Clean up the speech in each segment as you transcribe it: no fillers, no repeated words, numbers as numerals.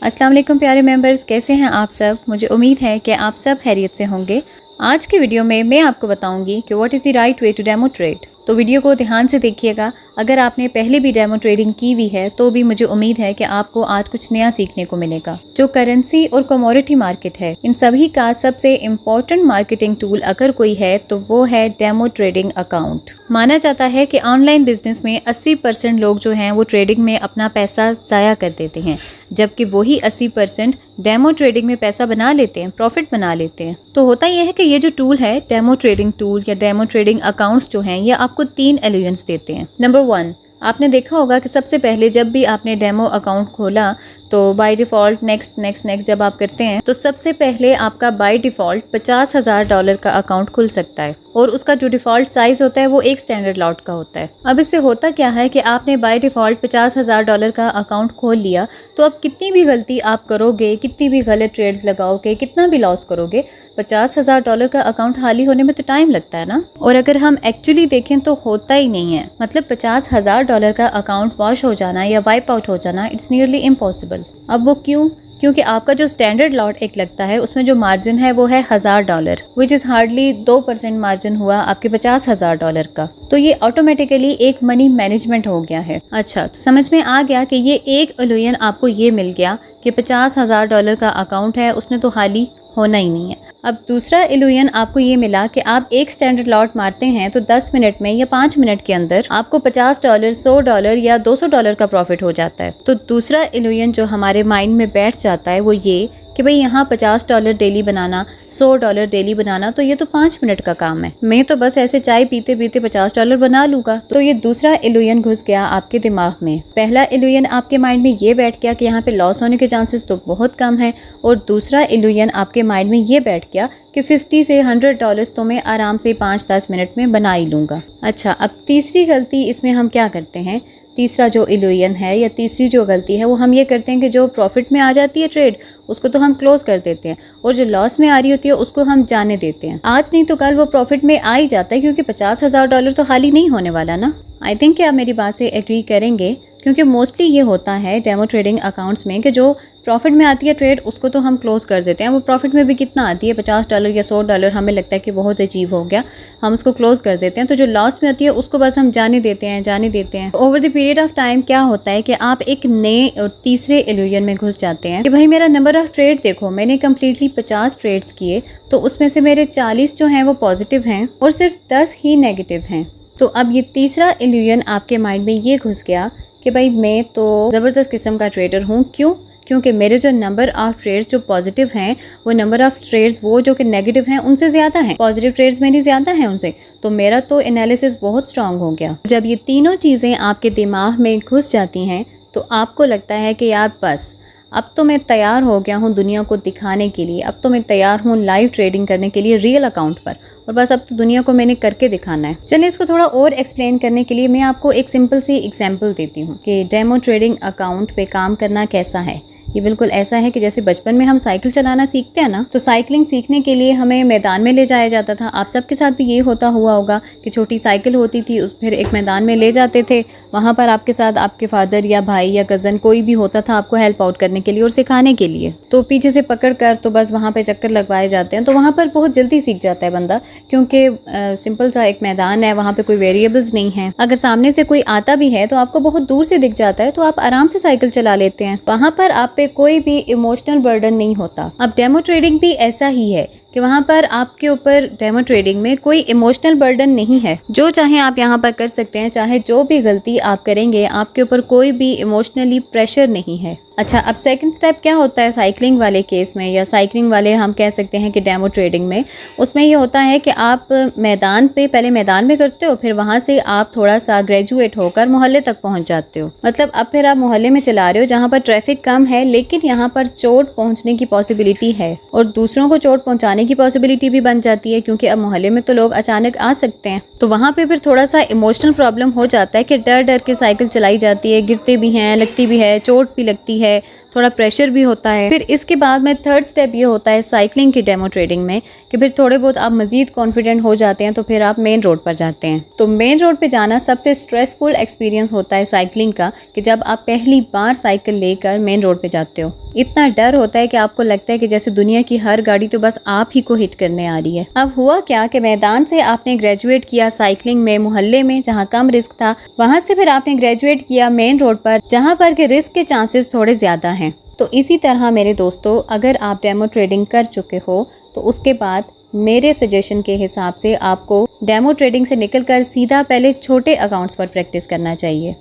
अस्सलाम वालेकुम प्यारे मेंबर्स, कैसे हैं आप सब। मुझे उम्मीद है कि आप सब खैरियत से होंगे। आज की वीडियो में मैं आपको बताऊंगी कि what is the right way to demo trade. तो वीडियो को ध्यान से देखिएगा। अगर आपने पहले भी डेमो ट्रेडिंग की हुई है तो भी मुझे उम्मीद है कि आपको आज कुछ नया सीखने को मिलेगा। जो करेंसी और कमोडिटी मार्केट है, इन सभी का सबसे इम्पोर्टेंट मार्केटिंग टूल अगर कोई है तो वो है डेमो ट्रेडिंग अकाउंट। माना जाता है कि ऑनलाइन बिजनेस में 80% लोग जो हैं वो ट्रेडिंग में अपना पैसा ज़ाया कर देते हैं, जबकि वही 80% डेमो ट्रेडिंग में पैसा बना लेते हैं, प्रॉफिट बना लेते हैं। तो होता यह है कि ये जो टूल है डेमो ट्रेडिंग टूल या डेमो ट्रेडिंग अकाउंट्स जो हैं, ये आपको 3 एलिमेंट्स देते हैं। नंबर 1, आपने देखा होगा कि सबसे पहले जब भी आपने डेमो अकाउंट खोला तो बाय डिफ़ॉल्ट नेक्स्ट जब आप करते हैं तो सबसे पहले आपका बाय डिफ़ॉल्ट $50,000 का अकाउंट खुल सकता है और उसका जो डिफ़ॉल्ट साइज़ होता है वो एक स्टैंडर्ड लॉट का होता है। अब इससे होता क्या है कि आपने बाय डिफ़ॉल्ट $50,000 का अकाउंट खोल लिया तो अब कितनी भी गलती आप करोगे, कितनी भी गलत ट्रेड्स लगाओगे, कितना भी लॉस करोगे, $50,000 का अकाउंट खाली होने में तो टाइम लगता है ना। और अगर हम एक्चुअली देखें तो होता ही नहीं है, मतलब $50,000 का अकाउंट वॉश हो जाना या वाइप आउट हो जाना, इट्स नियरली इम्पॉसिबल। अब वो क्यों? क्योंकि आपका जो स्टैंडर्ड लॉट एक लगता है उसमें जो मार्जिन है वो है $1,000, विच इज़ हार्डली 2% मार्जिन हुआ आपके $50,000 का। तो ये ऑटोमेटिकली एक मनी मैनेजमेंट हो गया है। अच्छा, तो समझ में आ गया कि ये एक इल्यूजन आपको ये मिल गया कि $50,000 का अकाउंट है, उसने तो खाली होना ही नहीं है। अब दूसरा इल्यूजन आपको ये मिला कि आप एक स्टैंडर्ड लॉट मारते हैं तो 10 मिनट में या 5 मिनट के अंदर आपको $50, $100 या $200 का प्रॉफिट हो जाता है। तो दूसरा इल्यूजन जो हमारे माइंड में बैठ जाता है वो ये कि भाई यहाँ $50 डेली बनाना, $100 डेली बनाना, तो ये तो 5 मिनट का काम है, मैं तो बस ऐसे चाय पीते पीते $50 बना लूँगा। तो ये दूसरा इल्यूजन घुस गया आपके दिमाग में। पहला इल्यूजन आपके माइंड में ये बैठ गया कि यहाँ पे लॉस होने के चांसेस तो बहुत कम है, और दूसरा इल्यूजन आपके माइंड में ये बैठ गया कि $50 से $100 तो मैं आराम से 5-10 मिनट में बना ही लूँगा। अच्छा, अब तीसरी गलती इसमें हम क्या करते हैं, तीसरा जो इल्यूजन है या तीसरी जो गलती है वो हम ये करते हैं कि जो प्रॉफिट में आ जाती है ट्रेड उसको तो हम क्लोज कर देते हैं, और जो लॉस में आ रही होती है उसको हम जाने देते हैं। आज नहीं तो कल वो प्रॉफिट में आ ही जाता है, क्योंकि $50,000 तो खाली नहीं होने वाला ना। आई थिंक कि आप मेरी बात से एग्री करेंगे, क्योंकि मोस्टली ये होता है डेमो ट्रेडिंग अकाउंट्स में कि जो प्रॉफिट में आती है ट्रेड उसको तो हम क्लोज कर देते हैं। वो प्रॉफिट में भी कितना आती है, $50 या $100, हमें लगता है कि बहुत अजीब हो गया, हम उसको क्लोज कर देते हैं। तो जो लॉस में आती है उसको बस हम जाने देते हैं। Over the period of time क्या होता है कि आप एक नए और तीसरे इल्यूजन में घुस जाते हैं कि भाई मेरा नंबर ऑफ ट्रेड देखो, मैंने कम्प्लीटली 50 ट्रेड्स किए तो उसमें से मेरे 40 जो हैं वो पॉजिटिव हैं और सिर्फ 10 ही नेगेटिव हैं। तो अब ये तीसरा इल्यूजन आपके माइंड में ये घुस गया कि भाई मैं तो ज़बरदस्त किस्म का ट्रेडर हूँ। क्यों? क्योंकि मेरे जो नंबर ऑफ ट्रेड्स जो पॉजिटिव हैं वो नंबर ऑफ ट्रेड्स वो जो कि नेगेटिव हैं उनसे ज़्यादा हैं, पॉजिटिव ट्रेड्स मेरी ज़्यादा हैं उनसे, तो मेरा तो एनालिसिस बहुत स्ट्रांग हो गया। जब ये तीनों चीज़ें आपके दिमाग में घुस जाती हैं तो आपको लगता है कि यार बस अब तो मैं तैयार हो गया हूँ दुनिया को दिखाने के लिए, अब तो मैं तैयार हूँ लाइव ट्रेडिंग करने के लिए रियल अकाउंट पर, और बस अब तो दुनिया को मैंने करके दिखाना है। चलिए इसको थोड़ा और एक्सप्लेन करने के लिए मैं आपको एक सिंपल सी एग्जांपल देती हूँ कि डेमो ट्रेडिंग अकाउंट पे काम करना कैसा है। ये बिल्कुल ऐसा है कि जैसे बचपन में हम साइकिल चलाना सीखते हैं ना, तो साइकिलिंग सीखने के लिए हमें मैदान में ले जाया जाता था। आप सबके साथ भी ये होता हुआ होगा कि छोटी साइकिल होती थी, उस फिर एक मैदान में ले जाते थे, वहाँ पर आपके साथ आपके फादर या भाई या कज़न कोई भी होता था आपको हेल्प आउट करने के लिए और सिखाने के लिए। तो पीछे से पकड़ कर तो बस वहाँ पर चक्कर लगवाए जाते हैं, तो वहाँ पर बहुत जल्दी सीख जाता है बंदा, क्योंकि सिंपल सा एक मैदान है, वहाँ पर कोई वेरिएबल्स नहीं है। अगर सामने से कोई आता भी है तो आपको बहुत दूर से दिख जाता है, तो आप आराम से साइकिल चला लेते हैं, वहाँ पर आप कोई भी इमोशनल बर्डन नहीं होता। अब डेमो ट्रेडिंग भी ऐसा ही है कि वहाँ पर आपके ऊपर डेमो ट्रेडिंग में कोई इमोशनल बर्डन नहीं है, जो चाहे आप यहाँ पर कर सकते हैं, चाहे जो भी गलती आप करेंगे आपके ऊपर कोई भी इमोशनली प्रेशर नहीं है। अच्छा, अब सेकंड स्टेप क्या होता है साइकिलिंग वाले केस में, या साइकिलिंग वाले हम कह सकते हैं कि डेमो ट्रेडिंग में, उसमें ये होता है कि आप मैदान पे पहले मैदान में करते हो, फिर वहाँ से आप थोड़ा सा ग्रेजुएट होकर मोहल्ले तक पहुँच जाते हो। मतलब अब फिर आप मोहल्ले में चला रहे हो जहाँ पर ट्रैफिक कम है, लेकिन यहाँ पर चोट पहुँचने की पॉसिबिलिटी है और दूसरों को चोट पहुँचाने की पॉसिबिलिटी भी बन जाती है, क्योंकि अब मोहल्ले में तो लोग अचानक आ सकते हैं। तो वहाँ पे फिर थोड़ा सा इमोशनल प्रॉब्लम हो जाता है कि डर डर के साइकिल चलाई जाती है, गिरते भी हैं, लगती भी है, चोट भी लगती है, थोड़ा प्रेशर भी होता है। फिर इसके बाद में थर्ड स्टेप ये होता है साइकिलिंग की डेमो ट्रेडिंग में कि फिर थोड़े बहुत आप मजीद कॉन्फिडेंट हो जाते हैं तो फिर आप मेन रोड पर जाते हैं। तो मेन रोड पे जाना सबसे स्ट्रेसफुल एक्सपीरियंस होता है साइकिलिंग का, कि जब आप पहली बार साइकिल लेकर मेन रोड पे जाते हो, इतना डर होता है कि आपको लगता है कि जैसे दुनिया की हर गाड़ी तो बस आप ही को हिट करने आ रही है। अब हुआ क्या कि मैदान से आपने ग्रेजुएट किया साइकिलिंग में मोहल्ले में जहाँ कम रिस्क था, वहाँ से फिर आपने ग्रेजुएट किया मेन रोड पर जहाँ पर के रिस्क के चांसेस थोड़े ज़्यादा हैं। तो इसी तरह मेरे दोस्तों, अगर आप डेमो ट्रेडिंग कर चुके हो तो उसके बाद मेरे सजेशन के हिसाब से आपको डेमो ट्रेडिंग से निकलकर सीधा पहले छोटे अकाउंट्स पर प्रैक्टिस करना चाहिए।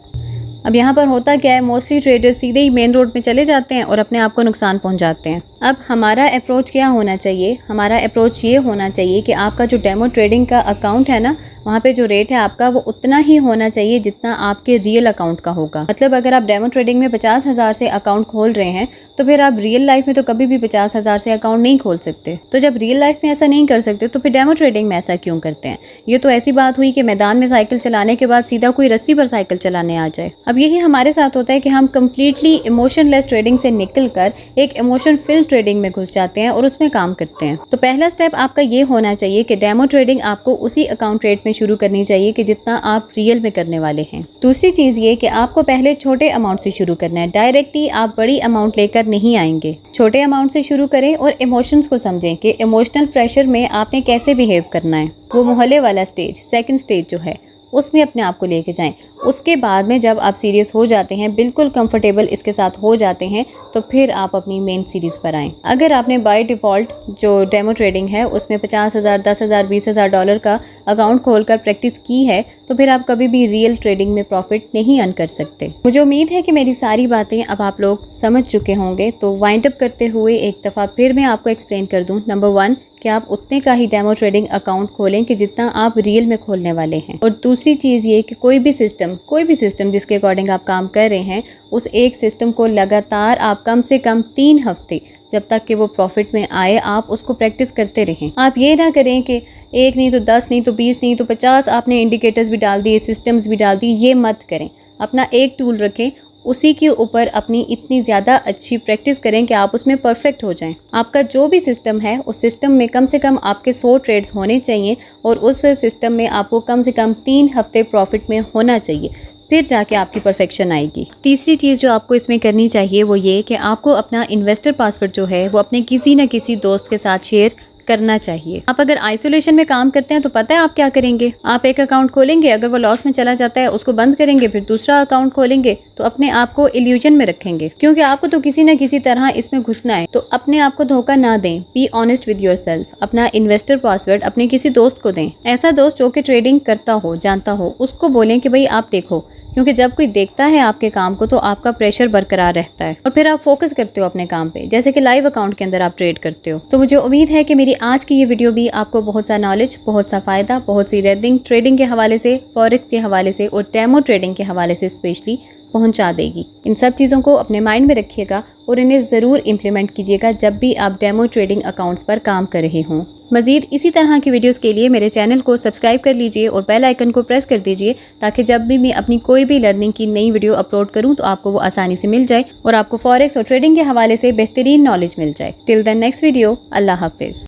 अब यहाँ पर होता क्या है, मोस्टली ट्रेडर्स सीधे ही मेन रोड पे चले जाते हैं और अपने आप को नुकसान पहुँचाते हैं। अब हमारा अप्रोच क्या होना चाहिए? हमारा अप्रोच ये होना चाहिए कि आपका जो डेमो ट्रेडिंग का अकाउंट है ना, वहाँ पे जो रेट है आपका वो उतना ही होना चाहिए जितना आपके रियल अकाउंट का होगा। मतलब अगर आप डेमो ट्रेडिंग में 50,000 से अकाउंट खोल रहे हैं तो फिर आप रियल लाइफ में तो कभी भी 50,000 से अकाउंट नहीं खोल सकते। तो जब रियल लाइफ में ऐसा नहीं कर सकते तो फिर डेमो ट्रेडिंग में ऐसा क्यों करते हैं? ये तो ऐसी बात हुई कि मैदान में साइकिल चलाने के बाद सीधा कोई रस्सी पर साइकिल चलाने आ जाए। अब यही हमारे साथ होता है कि हम कम्प्लीटली इमोशनलेस ट्रेडिंग से निकल कर एक इमोशन फिल ट्रेडिंग में घुस जाते हैं और उसमें काम करते हैं। तो पहला स्टेप आपका ये होना चाहिए कि डेमो ट्रेडिंग आपको उसी अकाउंट रेट में शुरू करनी चाहिए कि जितना आप रियल में करने वाले हैं। दूसरी चीज़ ये कि आपको पहले छोटे अमाउंट से शुरू करना है। डायरेक्टली आप बड़ी अमाउंट लेकर नहीं आएंगे। छोटे अमाउंट से शुरू करें और इमोशंस को समझें कि इमोशनल प्रेशर में आपने कैसे बिहेव करना है। वो मोहल्ले वाला स्टेज, सेकंड स्टेज जो है, उसमें अपने आप को लेके जाएं। उसके बाद में जब आप सीरियस हो जाते हैं, बिल्कुल कंफर्टेबल इसके साथ हो जाते हैं, तो फिर आप अपनी मेन सीरीज़ पर आएँ। अगर आपने बाय डिफ़ॉल्ट जो डेमो ट्रेडिंग है उसमें 50,000, 10,000, 20,000 डॉलर का अकाउंट खोलकर प्रैक्टिस की है तो फिर आप कभी भी रियल ट्रेडिंग में प्रॉफिट नहीं अर्न कर सकते। मुझे उम्मीद है कि मेरी सारी बातें अब आप लोग समझ चुके होंगे। तो वाइंड अप करते हुए एक दफ़ा फिर मैं आपको एक्सप्लेन कर दूँ। नंबर 1 कि आप उतने का ही डेमो ट्रेडिंग अकाउंट खोलें कि जितना आप रियल में खोलने वाले हैं। और दूसरी चीज़ ये कि कोई भी सिस्टम जिसके अकॉर्डिंग आप काम कर रहे हैं, उस एक सिस्टम को लगातार आप कम से कम 3 हफ्ते, जब तक कि वो प्रॉफिट में आए, आप उसको प्रैक्टिस करते रहें। आप ये ना करें कि 1 नहीं तो 10 नहीं तो 20 नहीं तो 50 आपने इंडिकेटर्स भी डाल दिए, सिस्टम्स भी डाल दिए। ये मत करें। अपना एक टूल रखें, उसी के ऊपर अपनी इतनी ज़्यादा अच्छी प्रैक्टिस करें कि आप उसमें परफेक्ट हो जाएं। आपका जो भी सिस्टम है उस सिस्टम में कम से कम आपके 100 ट्रेड्स होने चाहिए और उस सिस्टम में आपको कम से कम 3 हफ्ते प्रॉफिट में होना चाहिए, फिर जाके आपकी परफेक्शन आएगी। तीसरी चीज़ जो आपको इसमें करनी चाहिए वो ये कि आपको अपना इन्वेस्टर पासवर्ड जो है वो अपने किसी न किसी दोस्त के साथ शेयर करना चाहिए। आप अगर आइसोलेशन में काम करते हैं तो पता है आप क्या करेंगे? आप एक अकाउंट खोलेंगे, अगर वो लॉस में चला जाता है उसको बंद करेंगे, फिर दूसरा अकाउंट खोलेंगे, तो अपने आप को इल्यूजन में रखेंगे, क्योंकि आपको तो किसी न किसी तरह इसमें घुसना है। तो अपने आप को धोखा ना दें। Be honest with yourself. अपना इन्वेस्टर पासवर्ड अपने किसी दोस्त को दें, ऐसा दोस्त जो कि ट्रेडिंग करता हो, जानता हो। उसको बोलें कि भाई आप देखो, क्योंकि जब कोई देखता है आपके काम को तो आपका प्रेशर बरकरार रहता है और फिर आप फोकस करते हो अपने काम पे, जैसे कि लाइव अकाउंट के अंदर आप ट्रेड करते हो। तो मुझे उम्मीद है कि मेरी आज की ये वीडियो भी आपको बहुत सा नॉलेज, बहुत सा फ़ायदा, बहुत सी लर्निंग ट्रेडिंग के हवाले से, फॉरेक्स के हवाले से और डेमो ट्रेडिंग के हवाले से स्पेशली पहुंचा देगी। इन सब चीज़ों को अपने माइंड में रखिएगा और इन्हें ज़रूर इम्प्लीमेंट कीजिएगा जब भी आप डेमो ट्रेडिंग अकाउंट्स पर काम कर रहे हों। मज़ीद इसी तरह की वीडियोस के लिए मेरे चैनल को सब्सक्राइब कर लीजिए और बेल आइकन को प्रेस कर दीजिए, ताकि जब भी मैं अपनी कोई भी लर्निंग की नई वीडियो अपलोड करूं तो आपको वो आसानी से मिल जाए और आपको फॉरेक्स और ट्रेडिंग के हवाले से बेहतरीन नॉलेज मिल जाए। टिल द नेक्स्ट वीडियो, अल्लाह हाफिज़।